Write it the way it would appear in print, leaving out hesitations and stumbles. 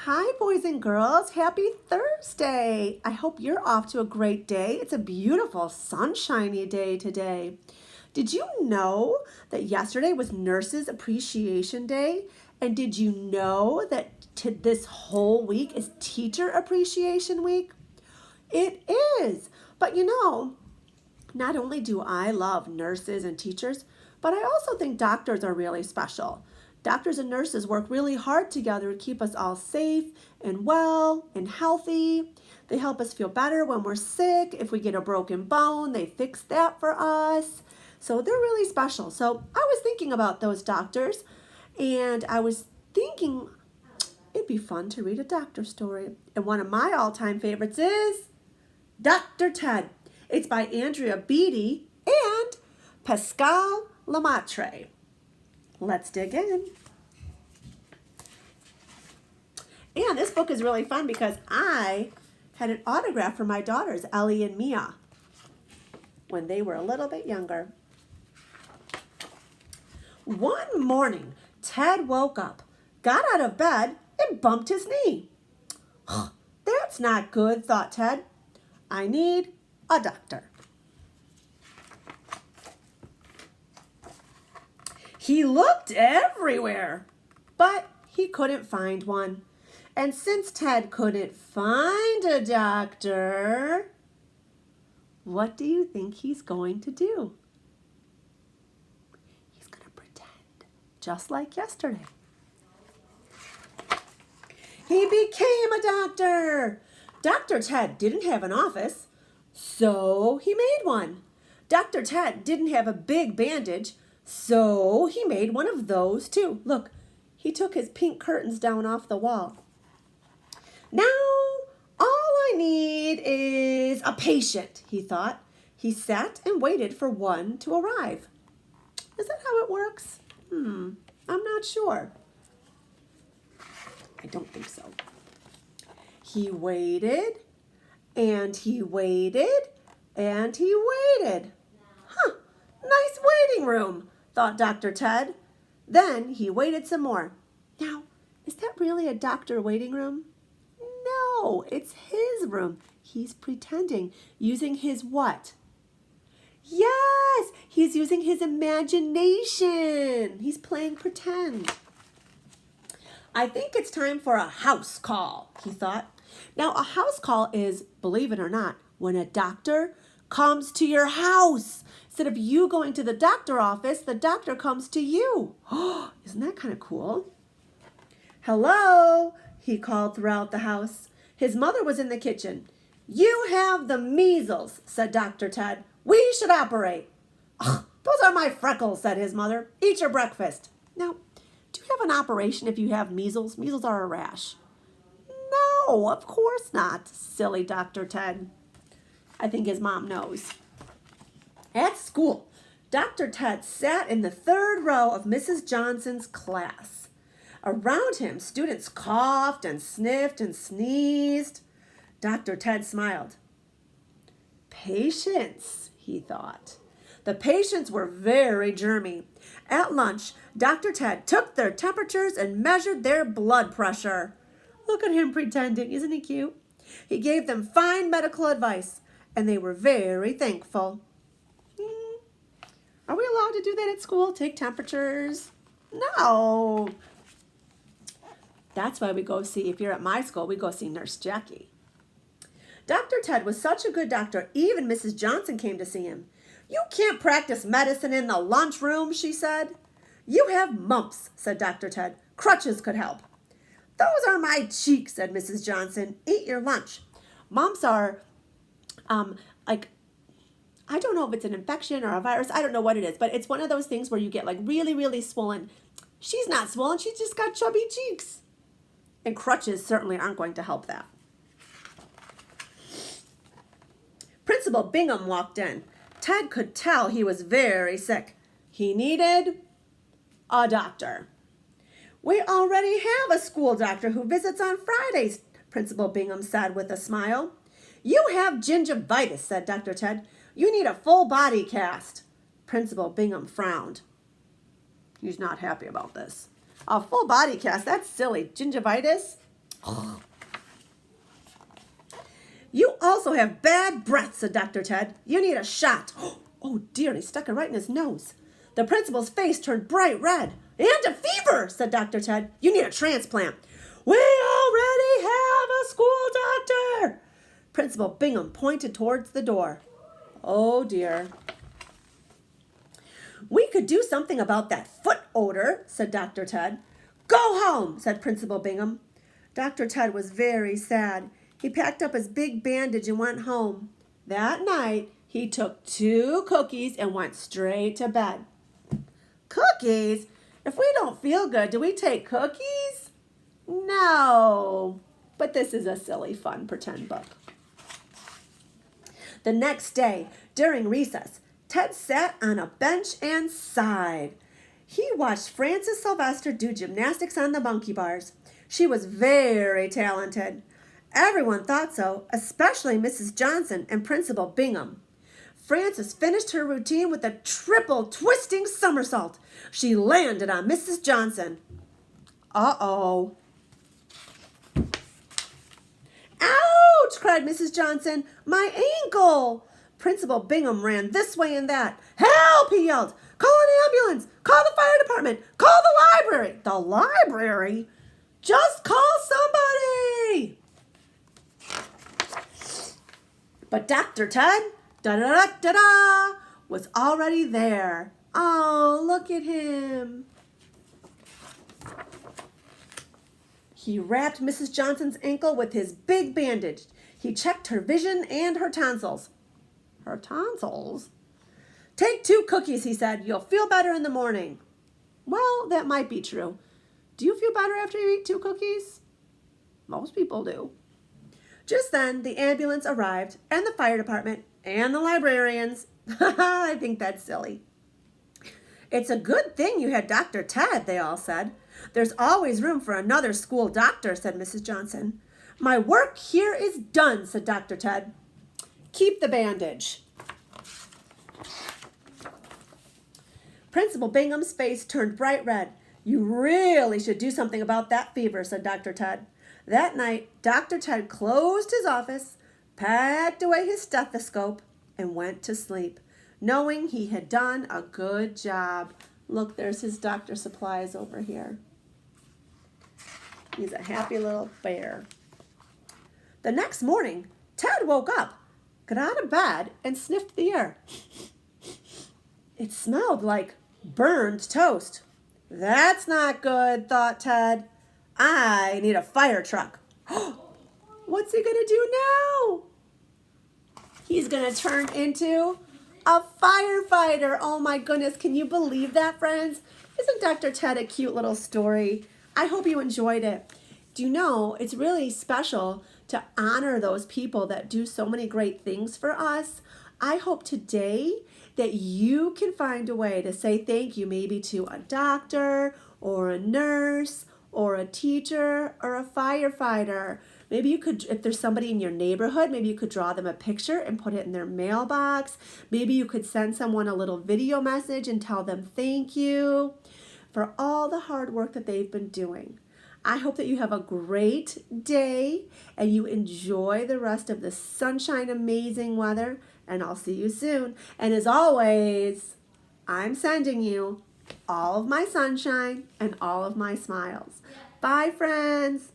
Hi, boys and girls. Happy Thursday. I hope you're off to a great day. It's a beautiful, sunshiny day today. Did you know that yesterday was Nurses Appreciation Day? And did you know that this whole week is Teacher Appreciation Week? It is. But not only do I love nurses and teachers, but I also think doctors are really special. Doctors and nurses work really hard together to keep us all safe and well and healthy. They help us feel better when we're sick. If we get a broken bone, they fix that for us. So they're really special. So I was thinking about those doctors, and I was thinking it'd be fun to read a doctor story. And one of my all-time favorites is Dr. Ted. It's by Andrea Beatty and Pascal Lemaitre. Let's dig in. And this book is really fun because I had an autograph for my daughters, Ellie and Mia, when they were a little bit younger. One morning, Ted woke up, got out of bed, and bumped his knee. That's not good, thought Ted. I need a doctor. He looked everywhere, but he couldn't find one. And since Ted couldn't find a doctor, what do you think he's going to do? He's going to pretend, just like yesterday. He became a doctor. Dr. Ted didn't have an office, so he made one. Dr. Ted didn't have a big bandage, so he made one of those too. Look, he took his pink curtains down off the wall. Now, all I need is a patient, he thought. He sat and waited for one to arrive. Is that how it works? I'm not sure. I don't think so. He waited, and he waited, and he waited. Nice waiting room, thought Dr. Ted. Then he waited some more. Now, is that really a doctor waiting room? No, it's his room. He's pretending, using his what? Yes, he's using his imagination. He's playing pretend. I think it's time for a house call, he thought. Now, a house call is, believe it or not, when a doctor comes to your house. Instead of you going to the doctor office, the doctor comes to you. Isn't that kind of cool? Hello, he called throughout the house. His mother was in the kitchen. You have the measles, said Dr. Ted. We should operate. Those are my freckles, said his mother. Eat your breakfast. Now, do you have an operation if you have measles? Measles are a rash. No, of course not, silly Dr. Ted. I think his mom knows. At school, Dr. Ted sat in the third row of Mrs. Johnson's class. Around him, students coughed and sniffed and sneezed. Dr. Ted smiled. Patients, he thought. The patients were very germy. At lunch, Dr. Ted took their temperatures and measured their blood pressure. Look at him pretending, isn't he cute? He gave them fine medical advice, and they were very thankful. Are we allowed to do that at school? Take temperatures? No. That's why we go see, if you're at my school, we go see Nurse Jackie. Dr. Ted was such a good doctor, even Mrs. Johnson came to see him. You can't practice medicine in the lunchroom, she said. You have mumps, said Dr. Ted. Crutches could help. Those are my cheeks, said Mrs. Johnson. Eat your lunch. Mumps are, I don't know if it's an infection or a virus. I don't know what it is, but it's one of those things where you get like really, really swollen. She's not swollen. She's just got chubby cheeks. And crutches certainly aren't going to help that. Principal Bingham walked in. Ted could tell he was very sick. He needed a doctor. We already have a school doctor who visits on Fridays, Principal Bingham said with a smile. You have gingivitis, said Dr. Ted. You need a full body cast. Principal Bingham frowned. He's not happy about this. A full body cast, that's silly. Gingivitis? You also have bad breath, said Dr. Ted. You need a shot. Oh dear, and he stuck it right in his nose. The principal's face turned bright red. And a fever, said Dr. Ted. You need a transplant. We already have a school doctor. Principal Bingham pointed towards the door. Oh dear. We could do something about that foot odor, said Dr. Ted. Go home, said Principal Bingham. Dr. Ted was very sad. He packed up his big bandage and went home. That night, he took 2 cookies and went straight to bed. Cookies? If we don't feel good, do we take cookies? No. But this is a silly, fun pretend book. The next day, during recess, Ted sat on a bench and sighed. He watched Frances Sylvester do gymnastics on the monkey bars. She was very talented. Everyone thought so, especially Mrs. Johnson and Principal Bingham. Frances finished her routine with a triple twisting somersault. She landed on Mrs. Johnson. Uh-oh. Ouch, cried Mrs. Johnson. My ankle. Principal Bingham ran this way and that. Help, he yelled. Call an ambulance. Call the fire department. Call the library. The library? Just call somebody. But Dr. Ted, da-da-da-da-da, was already there. Oh, look at him. He wrapped Mrs. Johnson's ankle with his big bandage. He checked her vision and her tonsils. Her tonsils? Take 2 cookies, he said. You'll feel better in the morning. Well, that might be true. Do you feel better after you eat 2 cookies? Most people do. Just then, the ambulance arrived, and the fire department, and the librarians. I think that's silly. It's a good thing you had Dr. Ted, they all said. There's always room for another school doctor, said Mrs. Johnson. My work here is done, said Dr. Ted. Keep the bandage. Principal Bingham's face turned bright red. You really should do something about that fever, said Dr. Ted. That night, Dr. Ted closed his office, packed away his stethoscope, and went to sleep, knowing he had done a good job. Look, there's his doctor supplies over here. He's a happy little bear. The next morning, Ted woke up, got out of bed, and sniffed the air. It smelled like burned toast. That's not good, thought Ted. I need a fire truck. What's he going to do now? He's going to turn into a firefighter. Oh my goodness, can you believe that, friends? Isn't Dr. Ted a cute little story? I hope you enjoyed it. Do you know, it's really special to honor those people that do so many great things for us. I hope today that you can find a way to say thank you, maybe to a doctor or a nurse or a teacher or a firefighter. Maybe you could, if there's somebody in your neighborhood, maybe you could draw them a picture and put it in their mailbox. Maybe you could send someone a little video message and tell them thank you for all the hard work that they've been doing. I hope that you have a great day and you enjoy the rest of the sunshine, amazing weather, and I'll see you soon. And as always, I'm sending you all of my sunshine and all of my smiles. Bye, friends.